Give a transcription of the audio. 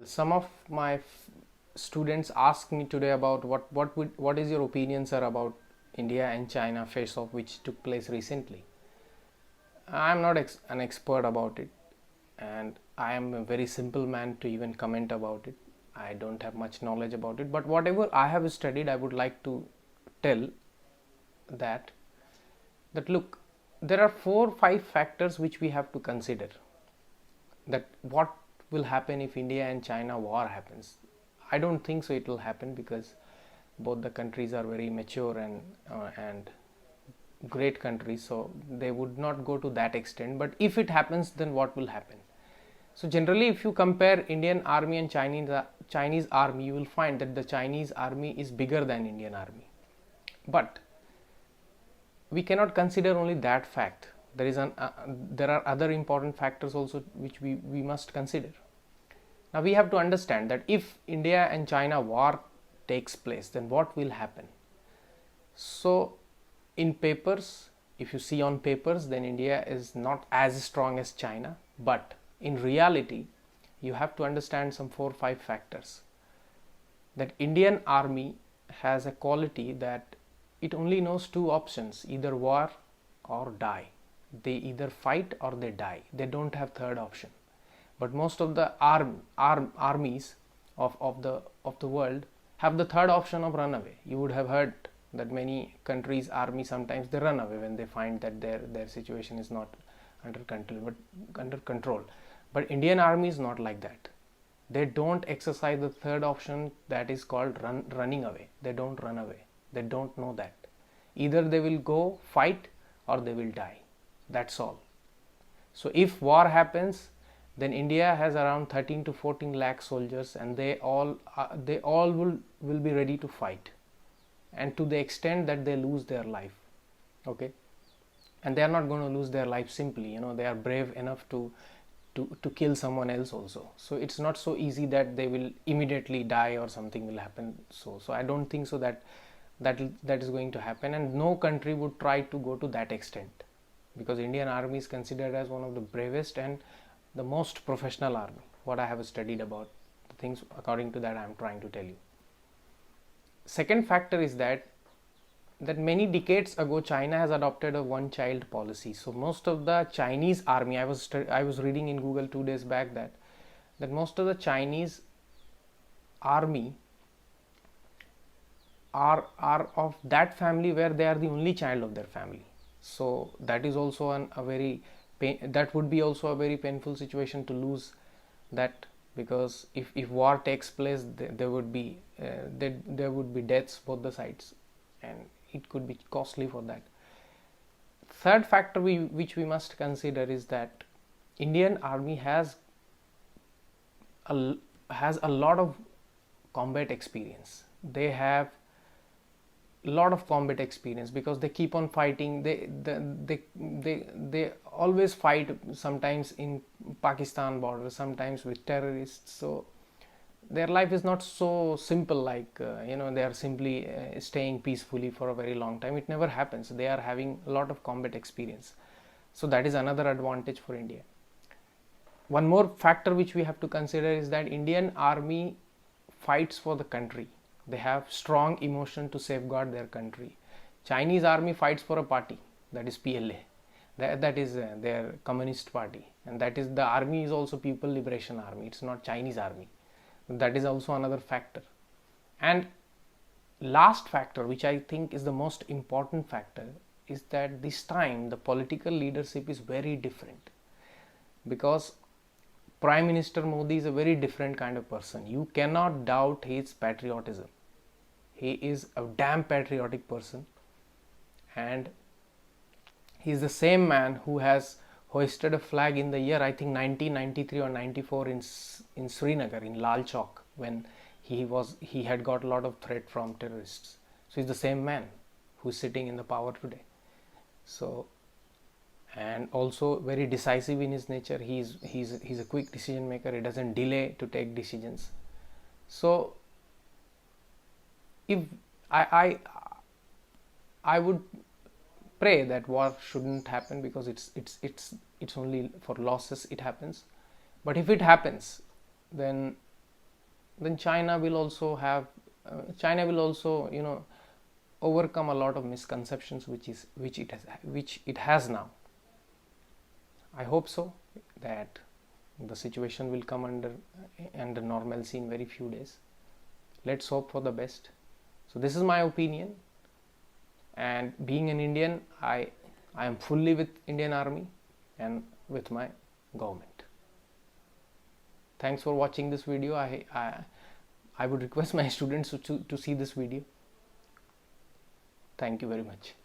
some of my students ask me today about what is your opinion, sir, about India and China face off which took place recently. I'm not an expert about it, and I am a very simple man to even comment about it. I don't have much knowledge about it, but whatever I have studied, I would like to tell that look, there are 4 5 factors which we have to consider, that what will happen if India and China war happens. I don't think so it will happen, because both the countries are very mature and great countries, so they would not go to that extent. But if it happens, then what will happen? So generally, if you compare Indian army and Chinese army, you will find that the Chinese army is bigger than Indian army. But we cannot consider only that fact. There are other important factors also which we must consider. Now we have to understand that if India and China war takes place, then what will happen? So in papers, if you see on papers, then India is not as strong as China, but in reality you have to understand some 4 5 factors. That Indian army has a quality that it only knows 2 options, either war or die. They either fight or they die. They don't have third option. But most of the armies of the world have the third option of run away. You would have heard that many countries' army sometimes they run away when they find that their situation is not under control. But Indian army is not like that. They don't exercise the third option, that is called running away. They don't run away. They don't know that. Either they will go fight or they will die. That's all. So if war happens, then India has around 13 to 14 lakh soldiers, and they all will be ready to fight, and to the extent that they lose their life. Okay, and they are not going to lose their life simply. They are brave enough to kill someone else also. So it's not so easy that they will immediately die or something will happen. So I don't think so that is going to happen, and no country would try to go to that extent, because Indian army is considered as one of the bravest and the most professional army. What I have studied about the things, according to that I am trying to tell you. Second factor is that many decades ago China has adopted a one child policy. So most of the Chinese army, I was reading in Google 2 days back that most of the Chinese army are of that family where they are the only child of their family. So that is also that would be also a very painful situation to lose that, because if war takes place, there would be deaths both the sides, and it could be costly for that. Third factor which we must consider is that Indian army has a lot of combat experience. They have lot of combat experience because they keep on fighting. They always fight, sometimes in Pakistan border, sometimes with terrorists. So their life is not so simple like they are simply staying peacefully for a very long time. It never happens. They are having a lot of combat experience, so that is another advantage for India. One more factor which we have to consider is that Indian army fights for the country. They have strong emotion to safeguard their country. Chinese army fights for a party, that is PLA. That is their communist party, and that is the army is also People Liberation Army. It's not Chinese army. That is also another factor. And last factor, which I think is the most important factor, is that this time the political leadership is very different, because Prime Minister Modi is a very different kind of person. You cannot doubt his patriotism. He is a damn patriotic person, and he is the same man who has hoisted a flag in the year, I think 1993 or 94 in Srinagar, in Lal Chowk, when he had got a lot of threat from terrorists. So he's the same man who's sitting in the power today. So, and also very decisive in his nature. He's a quick decision maker. He doesn't delay to take decisions. So if I would pray that war shouldn't happen, because it's only for losses it happens. But if it happens, then then China will also have China will also, you know, overcome a lot of misconceptions which it has now. I hope so that the situation will come under normalcy in very few days. Let's hope for the best. So this is my opinion, and being an Indian, I am fully with Indian Army and with my government. Thanks for watching this video. I would request my students to see this video. Thank you very much.